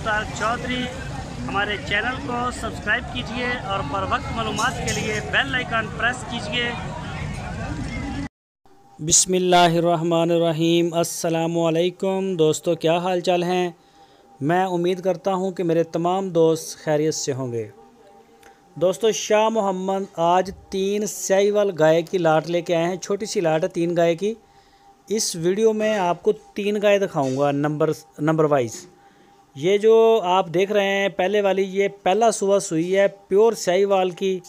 मुश्ताक चौधरी। हमारे चैनल को सब्सक्राइब कीजिए और बर वक्त मालूमात के लिए बेल आइकन प्रेस कीजिए। बिस्मिल्लाहिर्रहमानिर्रहीम। अस्सलामुअलैकुम दोस्तों, क्या हाल चाल हैं। मैं उम्मीद करता हूं कि मेरे तमाम दोस्त खैरियत से होंगे। दोस्तों, शाह मोहम्मद आज 3 साहिवाल गाय की लाट लेके आए हैं। छोटी सी लाट है 3 गाय की। इस वीडियो में आपको 3 गाय दिखाऊंगा नंबर वाइज। ये जो आप देख रहे हैं पहले वाली, ये पहला सुबह सुई है, प्योर साहिवाल की,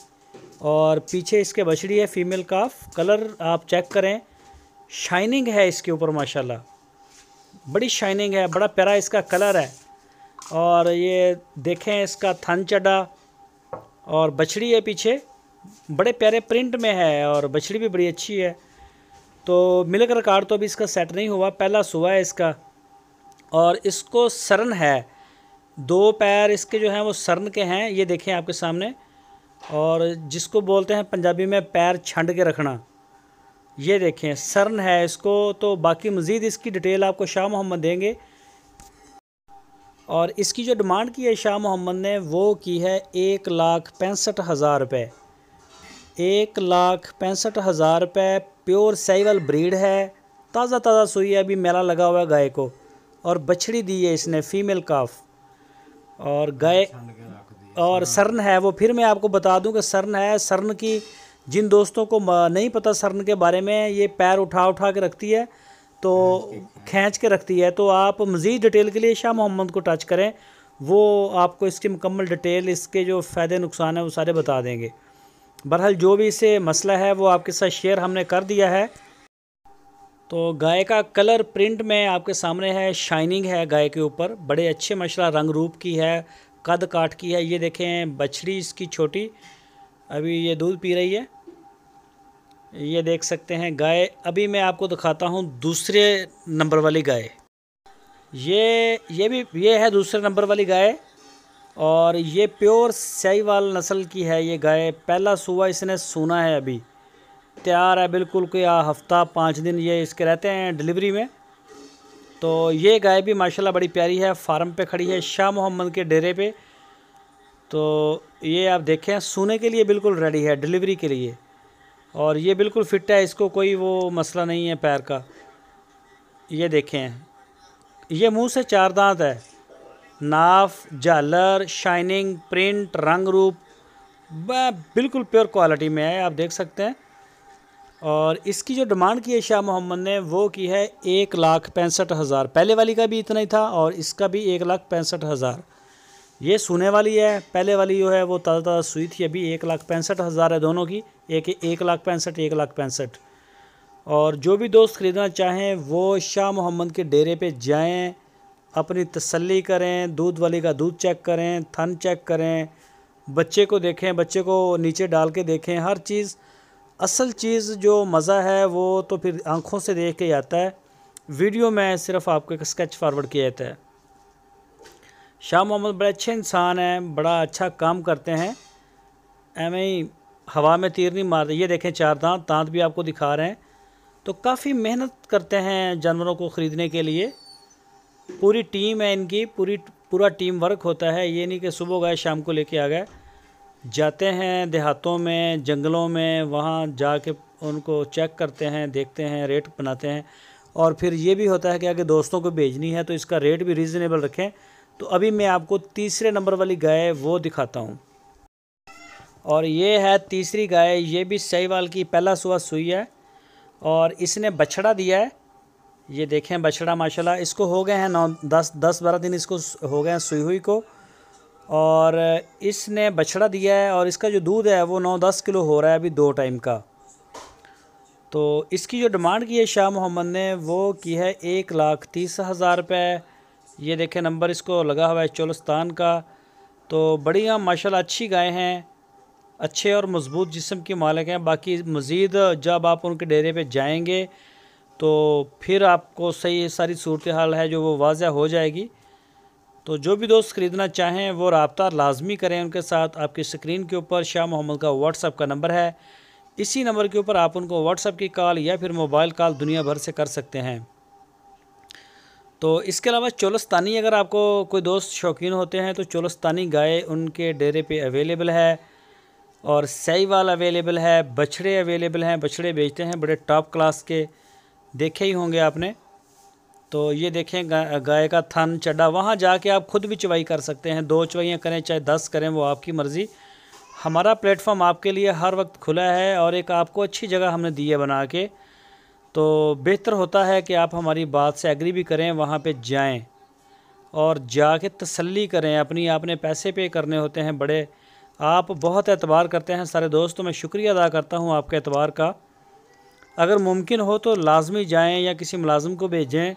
और पीछे इसके बछड़ी है फीमेल काफ। कलर आप चेक करें, शाइनिंग है इसके ऊपर माशाल्लाह, बड़ी शाइनिंग है, बड़ा प्यारा इसका कलर है। और ये देखें इसका थन चढ़ा और बछड़ी है पीछे, बड़े प्यारे प्रिंट में है और बछड़ी भी बड़ी अच्छी है। तो मिल्क रिकॉर्ड तो अभी इसका सेट नहीं हुआ, पहला सुबह है इसका। और इसको सरन है, 2 पैर इसके जो हैं वो सरन के हैं, ये देखें आपके सामने। और जिसको बोलते हैं पंजाबी में पैर छंड के रखना, ये देखें सरन है इसको। तो बाकी मज़ीद इसकी डिटेल आपको शाह मोहम्मद देंगे। और इसकी जो डिमांड की है शाह मोहम्मद ने, वो की है 1,65,000 रुपये। 1,65,000 रुपये। प्योर साहिवाल ब्रीड है, ताज़ा सुई है, अभी मेला लगा हुआ है गाय को। और बछड़ी दी है इसने फीमेल काफ, और गाय और सरन है वो। फिर मैं आपको बता दूं कि सरन है। सरन की जिन दोस्तों को नहीं पता सरन के बारे में, ये पैर उठा के रखती है, तो खींच के रखती है। तो आप मज़ीद डिटेल के लिए शाह मोहम्मद को टच करें, वो आपको इसकी मुकम्मल डिटेल, इसके जो फ़ायदे नुकसान है वो सारे बता देंगे। बहरहाल जो भी इसे मसला है वो आपके साथ शेयर हमने कर दिया है। तो गाय का कलर प्रिंट में आपके सामने है, शाइनिंग है गाय के ऊपर, बड़े अच्छे माशाल्लाह रंग रूप की है, कद काट की है। ये देखें बछड़ी इसकी छोटी, अभी ये दूध पी रही है, ये देख सकते हैं गाय। अभी मैं आपको दिखाता हूँ दूसरे नंबर वाली गाय। ये है दूसरे नंबर वाली गाय, और ये प्योर साहिवाल नस्ल की है ये गाय। पहला सुबह इसने सूना है, अभी तैयार है बिल्कुल, कोई हफ्ता 5 दिन ये इसके रहते हैं डिलीवरी में। तो ये गाय भी माशाल्लाह बड़ी प्यारी है, फार्म पे खड़ी है शाह मोहम्मद के डेरे पे। तो ये आप देखें सूने के लिए बिल्कुल रेडी है, डिलीवरी के लिए। और ये बिल्कुल फिट है, इसको कोई वो मसला नहीं है पैर का। ये देखें, ये मुंह से 4 दांत है, नाफ, झालर, शाइनिंग, प्रिंट, रंग रूप बिल्कुल प्योर क्वालिटी में है, आप देख सकते हैं। और इसकी जो डिमांड की है शाह मोहम्मद ने, वो की है 1,65,000। पहले वाली का भी इतना ही था और इसका भी 1,65,000। ये सूने वाली है, पहले वाली जो है वो ताज़ा सुई थी। अभी 1,65,000 है दोनों की, एक 1,65,000, 1,65,000। और जो भी दोस्त ख़रीदना चाहें वो शाह मोहम्मद के डेरे पे जाएं, अपनी तसल्ली करें, दूध वाली का दूध चेक करें, थन चेक करें, बच्चे को देखें, बच्चे को नीचे डाल के देखें, हर चीज़। असल चीज़ जो मज़ा है वो तो फिर आँखों से देख के आता है, वीडियो में सिर्फ आपको एक स्केच फॉरवर्ड किया जाता है। शाह मोहम्मद बड़े अच्छे इंसान हैं, बड़ा अच्छा काम करते हैं, एवं ही हवा में तीर नहीं मारते। ये देखें 4 दांत भी आपको दिखा रहे हैं। तो काफ़ी मेहनत करते हैं जानवरों को ख़रीदने के लिए, पूरी टीम है इनकी, पूरा टीम वर्क होता है। ये नहीं कि सुबह गए शाम को लेके आ गए, जाते हैं देहातों में, जंगलों में, वहाँ जाके उनको चेक करते हैं, देखते हैं, रेट बनाते हैं। और फिर ये भी होता है कि अगर दोस्तों को भेजनी है तो इसका रेट भी रीज़नेबल रखें। तो अभी मैं आपको तीसरे नंबर वाली गाय वो दिखाता हूँ। और ये है तीसरी गाय, ये भी साहिवाल की, पहला सुबह सुई है और इसने बछड़ा दिया है। ये देखें बछड़ा माशाल्लाह, इसको हो गए हैं 10-12 दिन इसको हो गए हैं सुई हुई को। और इसने बछड़ा दिया है और इसका जो दूध है वो 9-10 किलो हो रहा है अभी 2 टाइम का। तो इसकी जो डिमांड की है शाह मोहम्मद ने, वो की है 1,30,000 रुपये। ये देखें नंबर इसको लगा हुआ है चोलिस्तान का। तो बढ़िया माशाल्लाह अच्छी गाय हैं, अच्छे और मज़बूत जिस्म की मालिक हैं। बाकी मज़ीद जब आप उनके डेरे पे जाएंगे तो फिर आपको सही सारी सूरत हाल है जो वो वाज़ह हो जाएगी। तो जो भी दोस्त ख़रीदना चाहें वो रब्ता लाजमी करें उनके साथ। आपकी स्क्रीन के ऊपर शाह मोहम्मद का व्हाट्सएप का नंबर है, इसी नंबर के ऊपर आप उनको व्हाट्सएप की कॉल या फिर मोबाइल कॉल दुनिया भर से कर सकते हैं। तो इसके अलावा चोलस्तानी अगर आपको कोई दोस्त शौकीन होते हैं तो चोलस्तानी गाय उनके डेरे पे अवेलेबल है, और साहिवाल अवेलेबल है, बछड़े अवेलेबल हैं। बछड़े बेचते हैं बड़े टॉप क्लास के, देखे ही होंगे आपने। तो ये देखें गाय का थन चड्डा, वहाँ जाके आप खुद भी चवाई कर सकते हैं। 2 चवाइयाँ करें चाहे 10 करें, वो आपकी मर्ज़ी। हमारा प्लेटफॉर्म आपके लिए हर वक्त खुला है, और एक आपको अच्छी जगह हमने दी है बना के। तो बेहतर होता है कि आप हमारी बात से एग्री भी करें, वहाँ पे जाएं और जाके तसल्ली करें अपनी। आपने पैसे पे करने होते हैं बड़े, आप बहुत एतबार करते हैं सारे दोस्त, तो मैं शुक्रिया अदा करता हूँ आपके एतबार का। अगर मुमकिन हो तो लाजमी जाएं या किसी मुलाजिम को भेजें,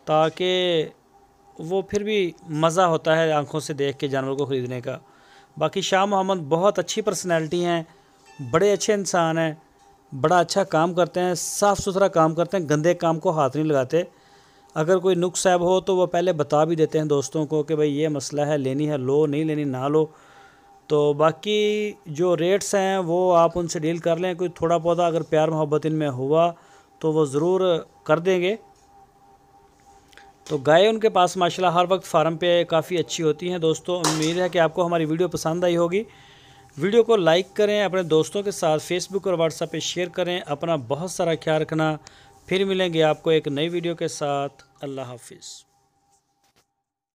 ताकि वो फिर भी मज़ा होता है आंखों से देख के जानवर को ख़रीदने का। बाकी शाह मोहम्मद बहुत अच्छी पर्सनैलिटी हैं, बड़े अच्छे इंसान हैं, बड़ा अच्छा काम करते हैं, साफ़ सुथरा काम करते हैं, गंदे काम को हाथ नहीं लगाते। अगर कोई नुक्स ऐब हो तो वो पहले बता भी देते हैं दोस्तों को कि भाई ये मसला है, लेनी है लो, नहीं लेनी ना लो। तो बाकी जो रेट्स हैं वो आप उनसे डील कर लें। कोई थोड़ा पौधा अगर प्यार मोहब्बत इनमें हुआ तो वो ज़रूर कर देंगे। तो गाय उनके पास माशाल्लाह हर वक्त फार्म पे काफ़ी अच्छी होती हैं। दोस्तों उम्मीद है कि आपको हमारी वीडियो पसंद आई होगी। वीडियो को लाइक करें, अपने दोस्तों के साथ फेसबुक और व्हाट्सएप पे शेयर करें। अपना बहुत सारा ख्याल रखना। फिर मिलेंगे आपको एक नई वीडियो के साथ। अल्लाह हाफिज़।